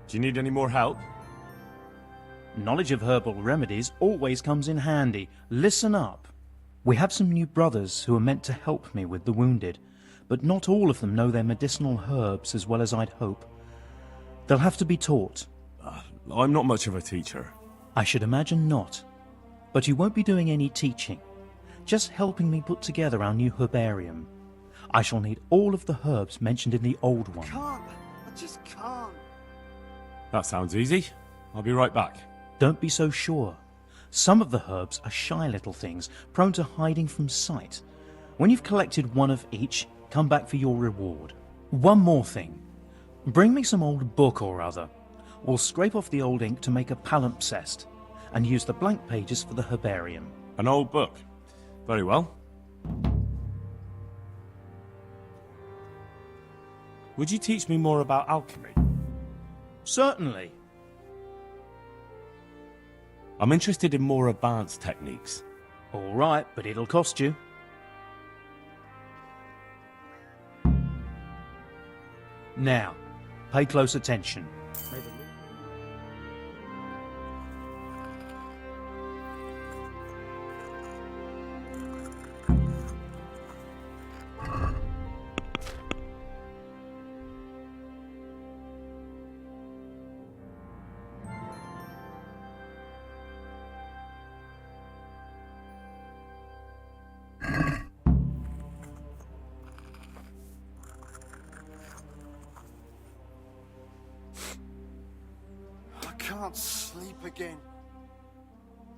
Do you need any more help? Knowledge of herbal remedies always comes in handy. Listen up. We have some new brothers who are meant to help me with the wounded, but not all of them know their medicinal herbs as well as I'd hope. They'll have to be taught. I'm not much of a teacher. I should imagine not. But you won't be doing any teaching, just helping me put together our new herbarium. I shall need all of the herbs mentioned in the old one. I just can't. That sounds easy. I'll be right back. Don't be so sure. Some of the herbs are shy little things, prone to hiding from sight. When you've collected one of each, come back for your reward. One more thing. Bring me some old book or other. We'll scrape off the old ink to make a palimpsest, and use the blank pages for the herbarium. An old book. Very well. Would you teach me more about alchemy? Certainly. I'm interested in more advanced techniques. All right, but it'll cost you. Now, pay close attention. I can't sleep again.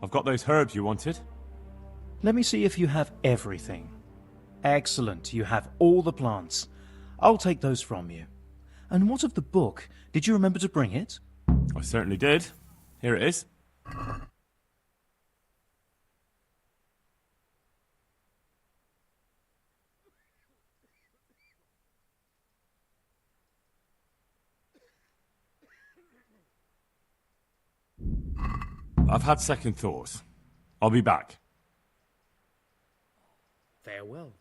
I've got those herbs you wanted. Let me see if you have everything. Excellent, you have all the plants. I'll take those from you. And what of the book? Did you remember to bring it? I certainly did. Here it is. I've had second thoughts. I'll be back. Farewell.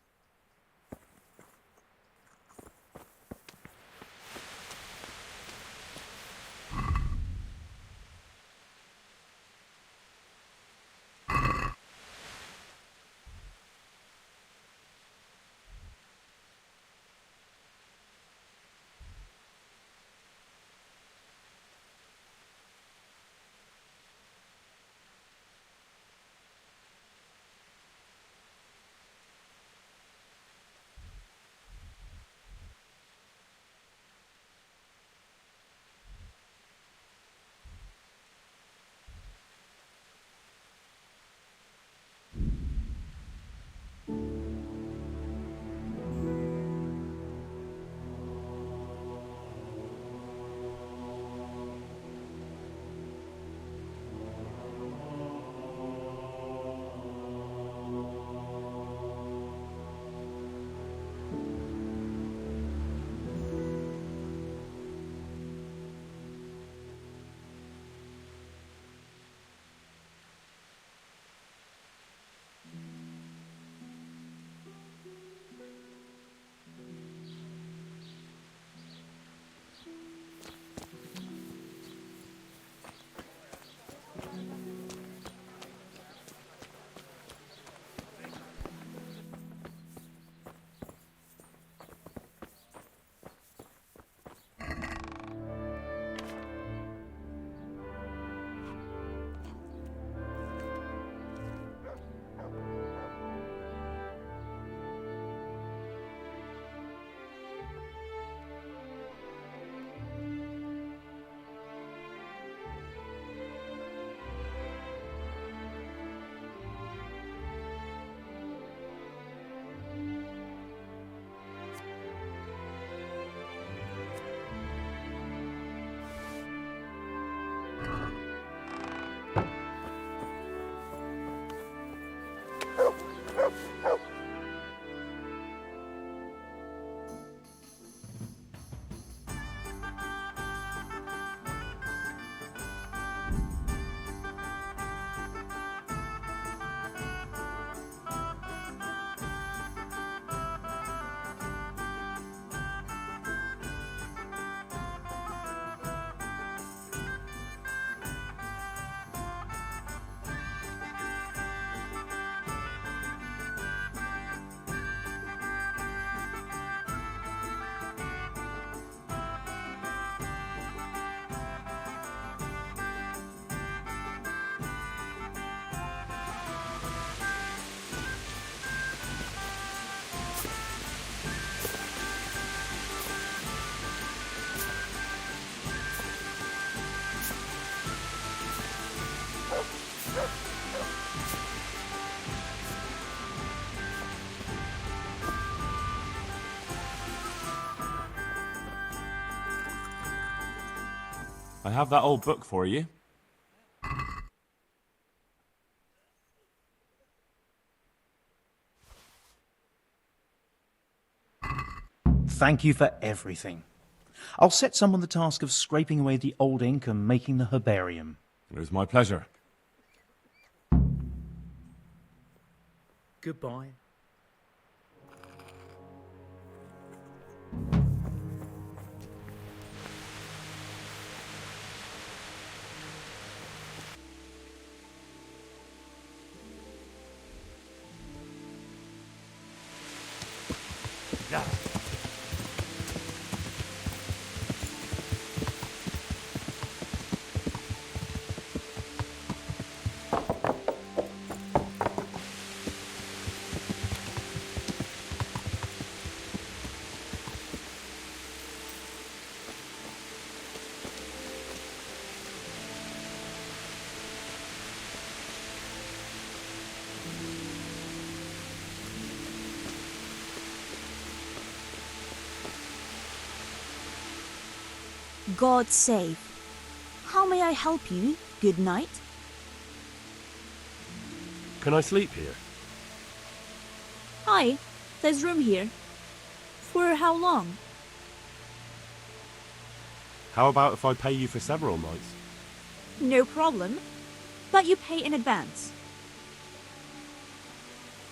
I have that old book for you. Thank you for everything. I'll set someone the task of scraping away the old ink and making the herbarium. It was my pleasure. Goodbye. God save. How may I help you? Good night. Can I sleep here? Hi, there's room here. For how long? How about if I pay you for several nights? No problem. But you pay in advance.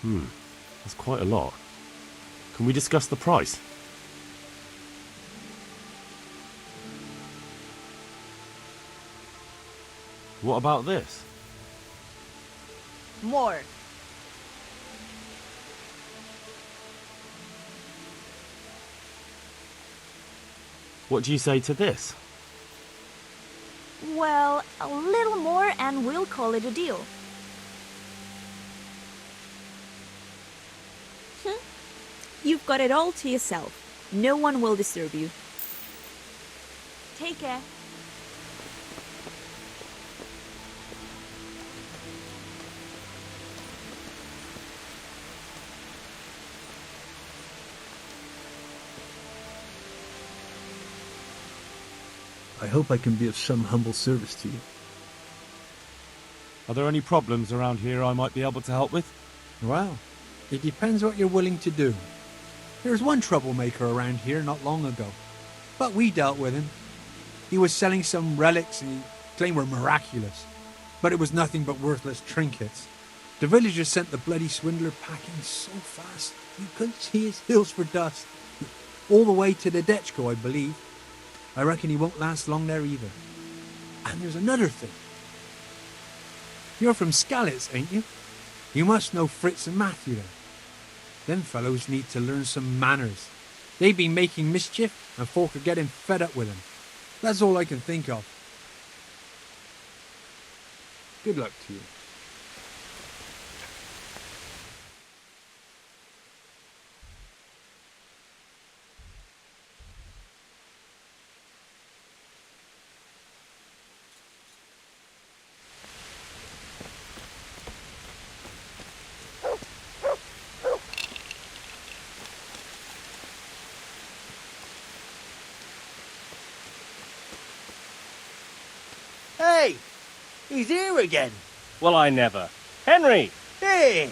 That's quite a lot. Can we discuss the price? What about this? More. What do you say to this? Well, a little more and we'll call it a deal. You've got it all to yourself. No one will disturb you. Take care. I hope I can be of some humble service to you. Are there any problems around here I might be able to help with? Well, it depends what you're willing to do. There was one troublemaker around here not long ago, but we dealt with him. He was selling some relics and he claimed were miraculous, but it was nothing but worthless trinkets. The villagers sent the bloody swindler packing so fast you couldn't see his heels for dust. All the way to the Destitute, I believe. I reckon he won't last long there either. And there's another thing. You're from Skalitz, ain't you? You must know Fritz and Matthew then. Them fellows need to learn some manners. They've been making mischief and folk are getting fed up with them. That's all I can think of. Good luck to you. Hey! He's here again! Well, I never. Henry! Hey!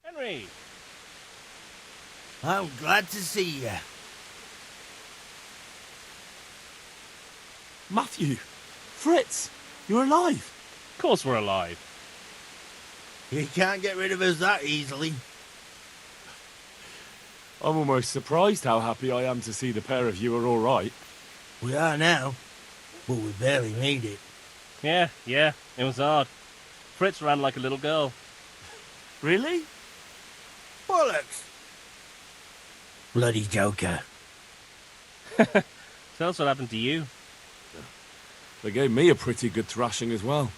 Henry! I'm glad to see you. Matthew! Fritz! You're alive! Of course we're alive. You can't get rid of us that easily. I'm almost surprised how happy I am to see the pair of you are all right. We are now, but we barely made it. Yeah, it was hard. Fritz ran like a little girl. Really? Bollocks! Bloody joker. Tell us what happened to you. They gave me a pretty good thrashing as well.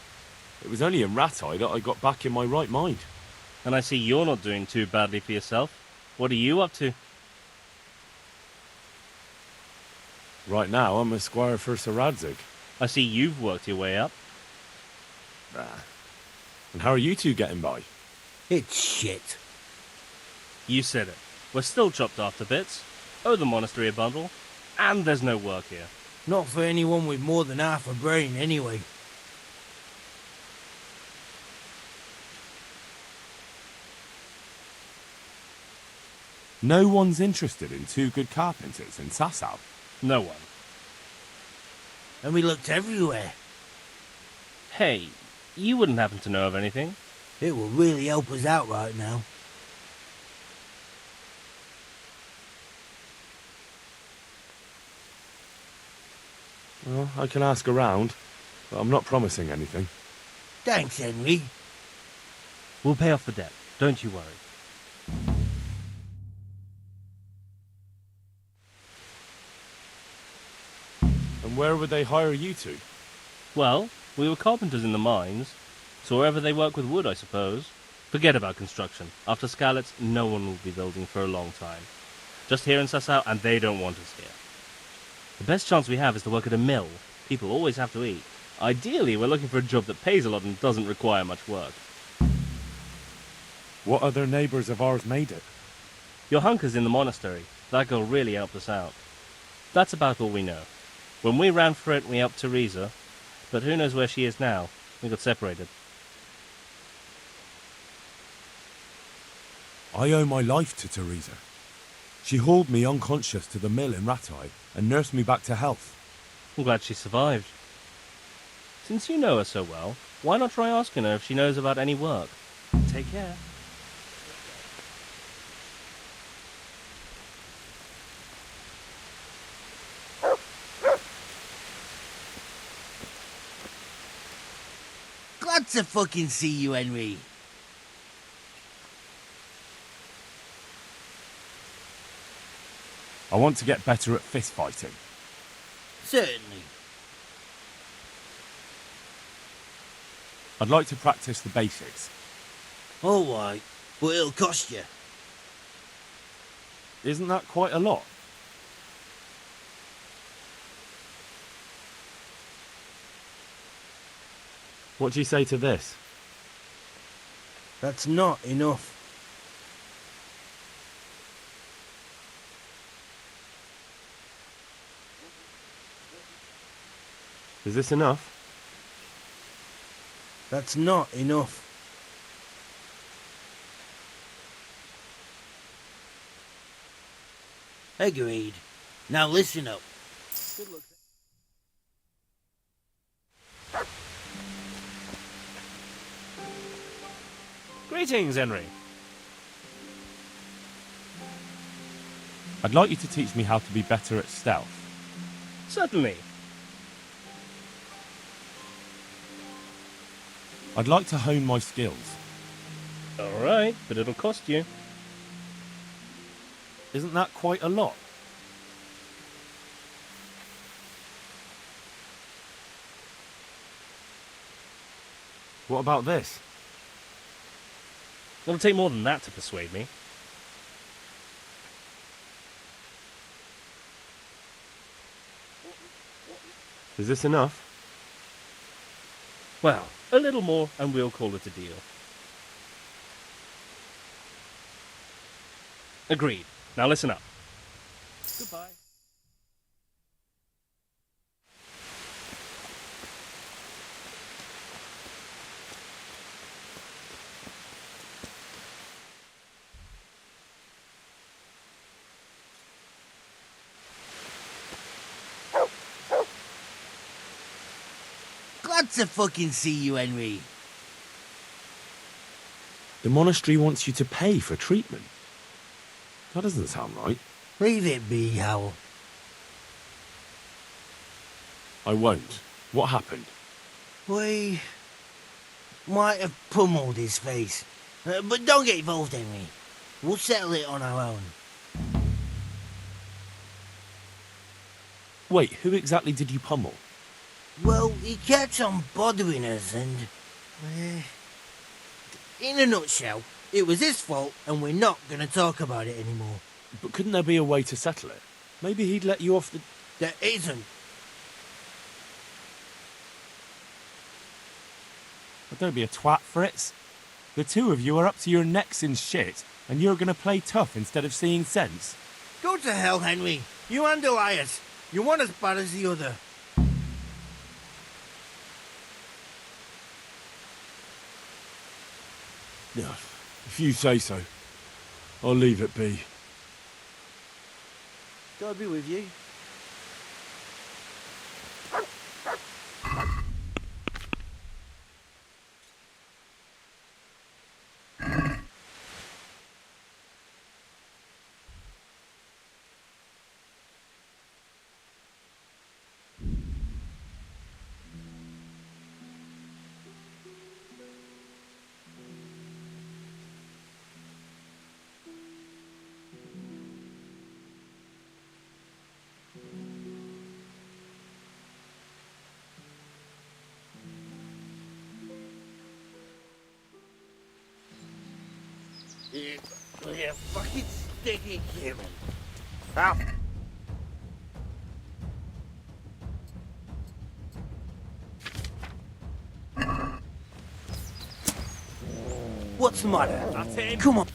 It was only in Rat-Eye that I got back in my right mind. And I see you're not doing too badly for yourself. What are you up to? Right now, I'm a squire for Sir Radzig. I see you've worked your way up. And how are you two getting by? It's shit. You said it. We're still chopped off to bits, owe the monastery a bundle, and there's no work here. Not for anyone with more than half a brain, anyway. No one's interested in two good carpenters in Sasau. No one. And we looked everywhere. Hey, you wouldn't happen to know of anything? It will really help us out right now. Well, I can ask around, but I'm not promising anything. Thanks, Henry. We'll pay off the debt, don't you worry. And where would they hire you to? Well, we were carpenters in the mines, so wherever they work with wood, I suppose. Forget about construction. After Skalitz, no one will be building for a long time. Just here in Sasau, and they don't want us here. The best chance we have is to work at a mill. People always have to eat. Ideally, we're looking for a job that pays a lot and doesn't require much work. What other neighbours of ours made it? Your hunker's in the monastery. That girl really helped us out. That's about all we know. When we ran for it, we helped Teresa, but who knows where she is now. We got separated. I owe my life to Teresa. She hauled me unconscious to the mill in Ratai and nursed me back to health. I'm glad she survived. Since you know her so well, why not try asking her if she knows about any work? Take care. Glad to fucking see you, Henry. I want to get better at fist fighting. Certainly. I'd like to practice the basics. All right, but it'll cost you. Isn't that quite a lot? What do you say to this? That's not enough. Is this enough? That's not enough. Agreed. Now listen up. Good luck. Greetings, Henry. I'd like you to teach me how to be better at stealth. Certainly. I'd like to hone my skills. Alright, but it'll cost you. Isn't that quite a lot? What about this? It'll take more than that to persuade me. Is this enough? Well, a little more and we'll call it a deal. Agreed. Now listen up. Goodbye. Glad to fucking see you, Henry. The monastery wants you to pay for treatment. That doesn't sound right. Leave it be, Howell. I won't. What happened? We might have pummeled his face. But don't get involved, Henry. We'll settle it on our own. Wait, who exactly did you pummel? Well, he kept on bothering us and... in a nutshell, it was his fault and we're not going to talk about it anymore. But couldn't there be a way to settle it? Maybe he'd let you off the... There isn't. Well, don't be a twat, Fritz. The two of you are up to your necks in shit, And you're gonna play tough instead of seeing sense? Go to hell, Henry. You and Elias. You're one as bad as the other. Yeah, if you say so. I'll leave it be. God be with you. You fucking sticky human. Ow. What's the matter? That's it. Come on.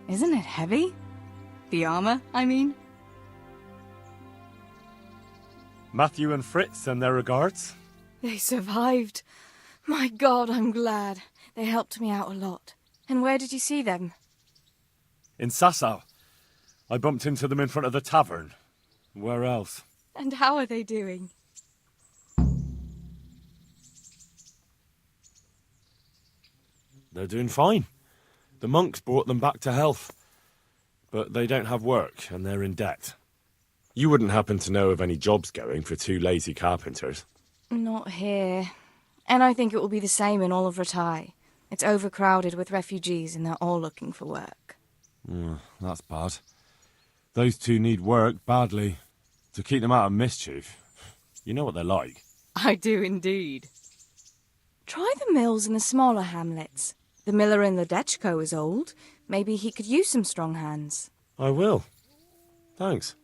Isn't it heavy? The armor, I mean. Matthew and Fritz send their regards. They survived. My God, I'm glad. They helped me out a lot. And where did you see them? In Sasau. I bumped into them in front of the tavern. Where else? And how are they doing? They're doing fine. The monks brought them back to health. But they don't have work, and they're in debt. You wouldn't happen to know of any jobs going for two lazy carpenters? Not here. And I think it will be the same in all of Ratai. It's overcrowded with refugees, and they're all looking for work. That's bad. Those two need work badly. To keep them out of mischief. You know what they're like. I do indeed. Try the mills in the smaller hamlets. The miller in Ledechko is old. Maybe he could use some strong hands. I will. Thanks.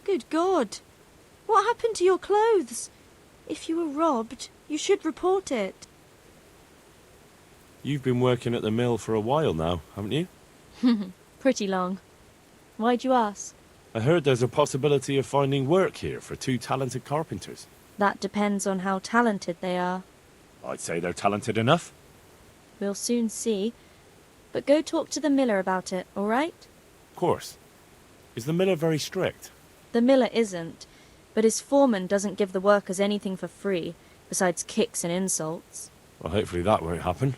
Good God. What happened to your clothes? If you were robbed, you should report it. You've been working at the mill for a while now, haven't you? Pretty long. Why'd you ask? I heard there's a possibility of finding work here for 2 talented carpenters. That depends on how talented they are. I'd say they're talented enough. We'll soon see. But go talk to the miller about it, all right? Of course. Is the miller very strict? The miller isn't, but his foreman doesn't give the workers anything for free, besides kicks and insults. Well, hopefully that won't happen.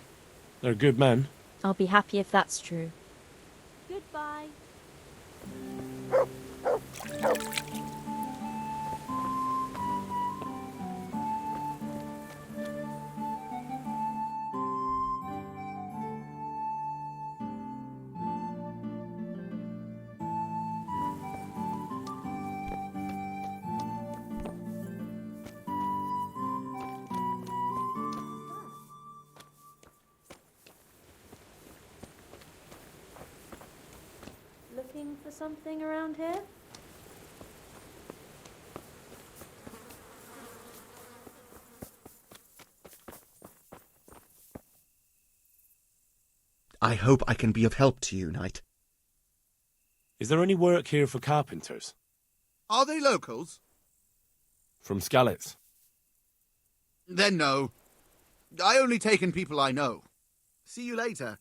They're good men. I'll be happy if that's true. Goodbye. Looking for something around here? I hope I can be of help to you, knight. Is there any work here for carpenters? Are they locals? From Skalitz? Then no. I only take in people I know. See you later.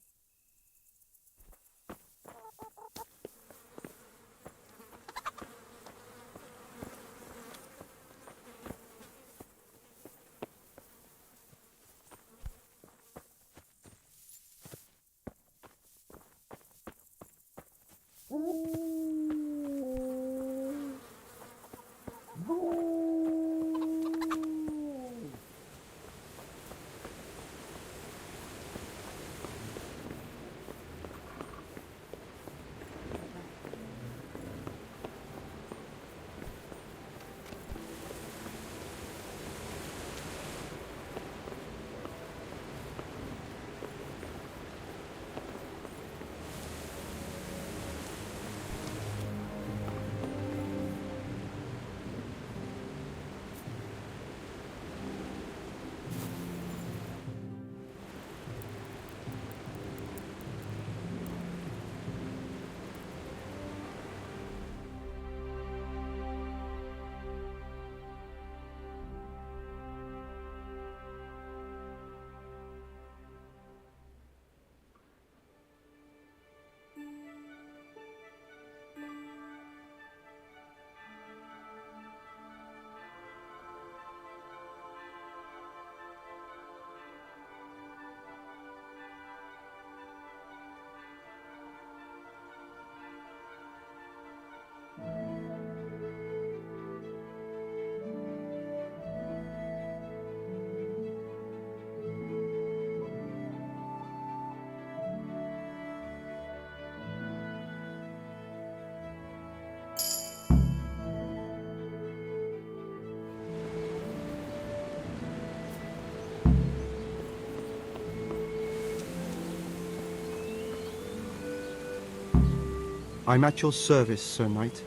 I'm at your service, Sir Knight.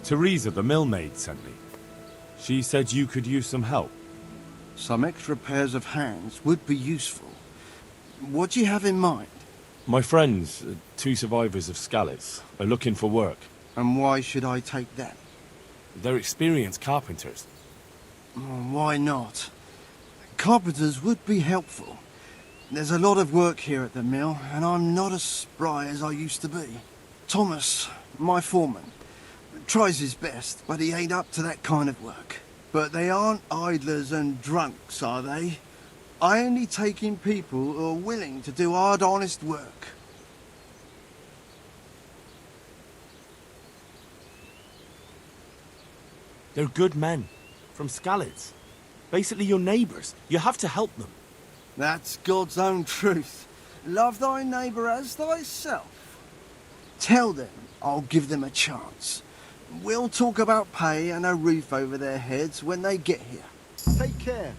Teresa, the millmaid, sent me. She said you could use some help. Some extra pairs of hands would be useful. What do you have in mind? My friends, 2 survivors of Skalitz, are looking for work. And why should I take them? They're experienced carpenters. Why not? Carpenters would be helpful. There's a lot of work here at the mill, and I'm not as spry as I used to be. Thomas, my foreman, tries his best, but he ain't up to that kind of work. But they aren't idlers and drunks, are they? I only take in people who are willing to do hard, honest work. They're good men. From Skalitz. Basically your neighbours. You have to help them. That's God's own truth. Love thy neighbour as thyself. Tell them I'll give them a chance. We'll talk about pay and a roof over their heads when they get here. Take care.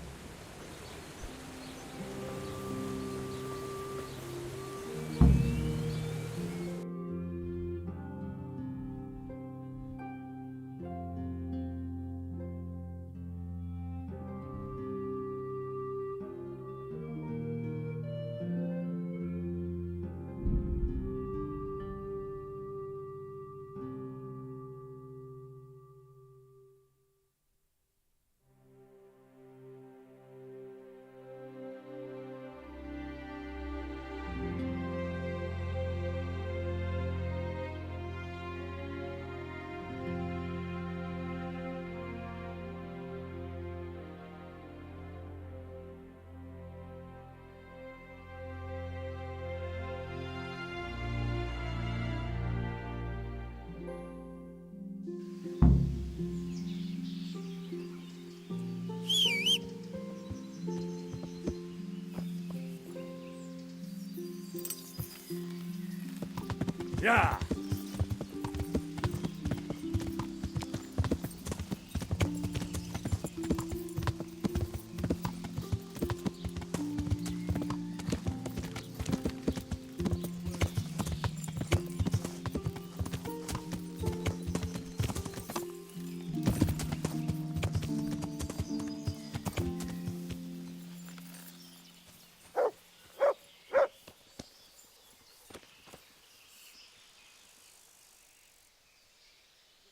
Yeah.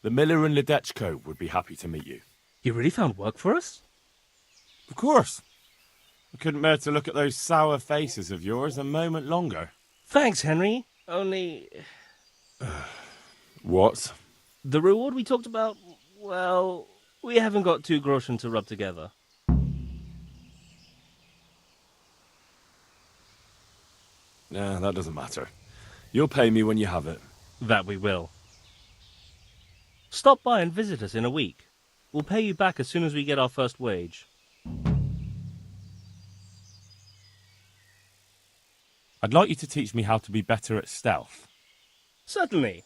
The miller in Ledechko would be happy to meet you. You really found work for us? Of course. I couldn't bear to look at those sour faces of yours a moment longer. Thanks, Henry. Only... What? The reward we talked about, well, we haven't got 2 groschen to rub together. Nah, that doesn't matter. You'll pay me when you have it. That we will. Stop by and visit us in a week. We'll pay you back as soon as we get our first wage. I'd like you to teach me how to be better at stealth. Certainly.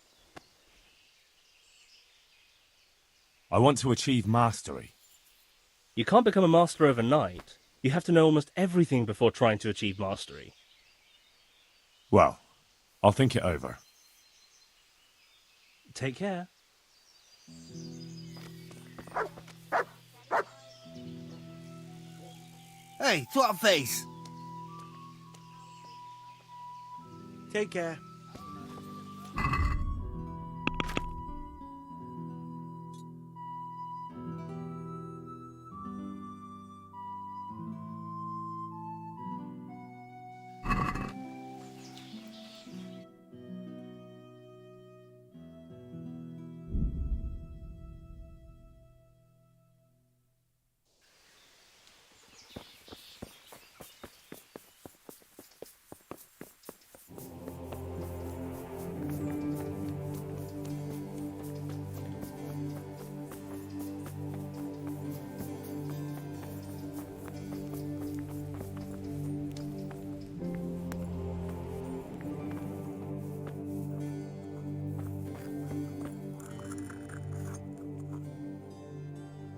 I want to achieve mastery. You can't become a master overnight. You have to know almost everything before trying to achieve mastery. Well, I'll think it over. Take care. Hey, twat face. Take care.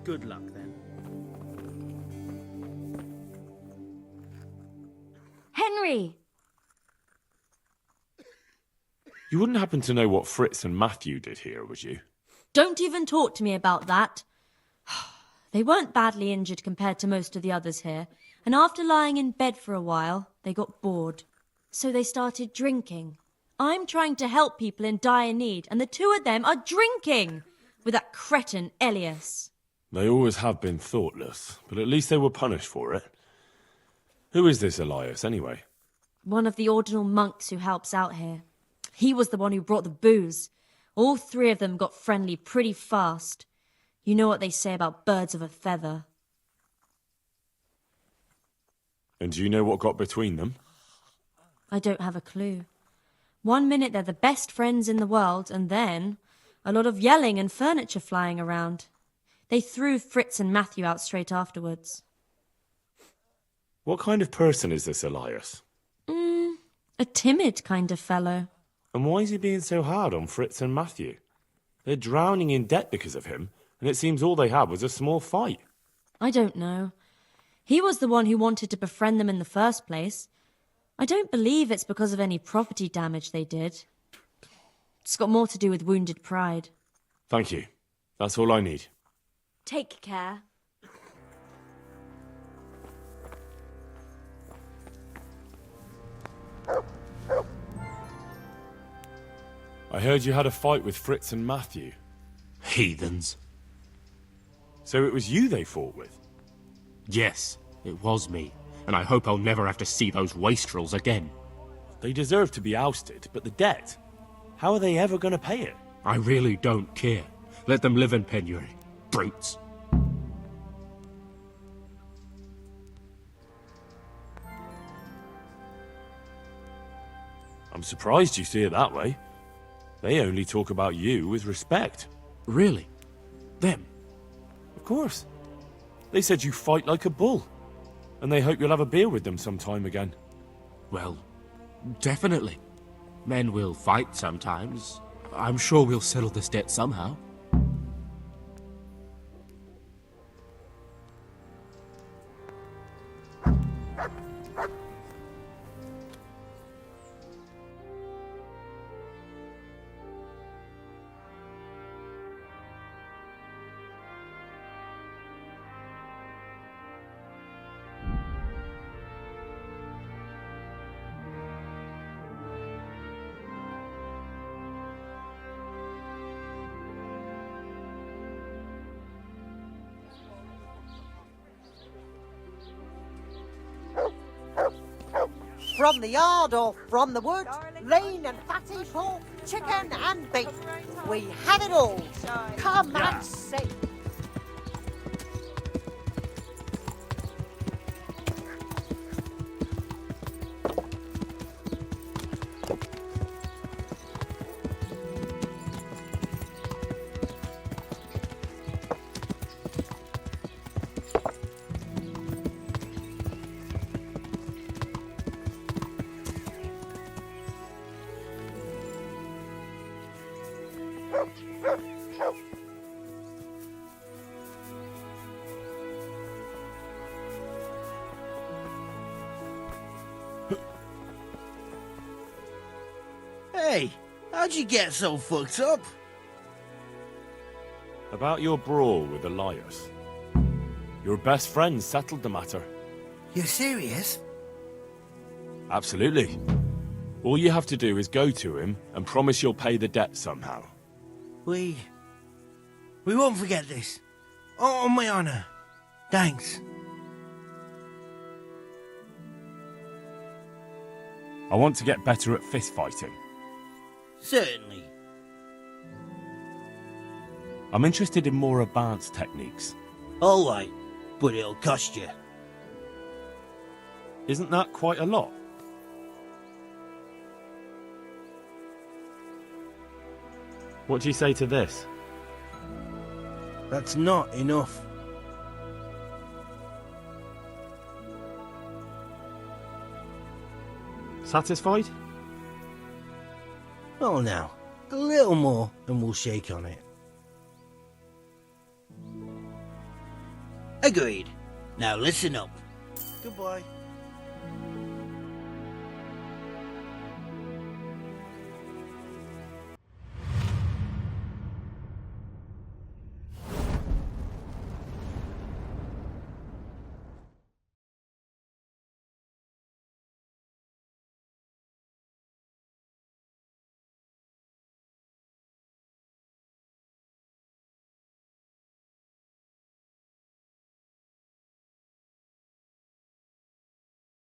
Good luck, then. Henry! You wouldn't happen to know what Fritz and Matthew did here, would you? Don't even talk to me about that. They weren't badly injured compared to most of the others here, and after lying in bed for a while, they got bored. So they started drinking. I'm trying to help people in dire need, and the 2 of them are drinking! With that cretin Elias. They always have been thoughtless, but at least they were punished for it. Who is this Elias, anyway? One of the ordinal monks who helps out here. He was the one who brought the booze. All 3 of them got friendly pretty fast. You know what they say about birds of a feather. And do you know what got between them? I don't have a clue. One minute they're the best friends in the world, and then a lot of yelling and furniture flying around. They threw Fritz and Matthew out straight afterwards. What kind of person is this Elias? A timid kind of fellow. And why is he being so hard on Fritz and Matthew? They're drowning in debt because of him, and it seems all they had was a small fight. I don't know. He was the one who wanted to befriend them in the first place. I don't believe it's because of any property damage they did. It's got more to do with wounded pride. Thank you. That's all I need. Take care. I heard you had a fight with Fritz and Matthew. Heathens. So it was you they fought with? Yes, it was me. And I hope I'll never have to see those wastrels again. They deserve to be ousted, but the debt? How are they ever going to pay it? I really don't care. Let them live in penury. Brutes. I'm surprised you see it that way. They only talk about you with respect. Really? Them? Of course. They said you fight like a bull. And they hope you'll have a beer with them sometime again. Well, definitely. Men will fight sometimes. I'm sure we'll settle this debt somehow. From the yard or from the wood, lean and fatty pork, chicken and beef. We have it all. Come and see. Hey, how'd you get so fucked up? About your brawl with Elias. Your best friend settled the matter. You're serious? Absolutely. All you have to do is go to him and promise you'll pay the debt somehow. We won't forget this. On my honor. Thanks. I want to get better at fist fighting. Certainly. I'm interested in more advanced techniques. All right, but it'll cost you. Isn't that quite a lot? What do you say to this? That's not enough. Satisfied? Oh, now, a little more and we'll shake on it. Agreed. Now listen up. Goodbye.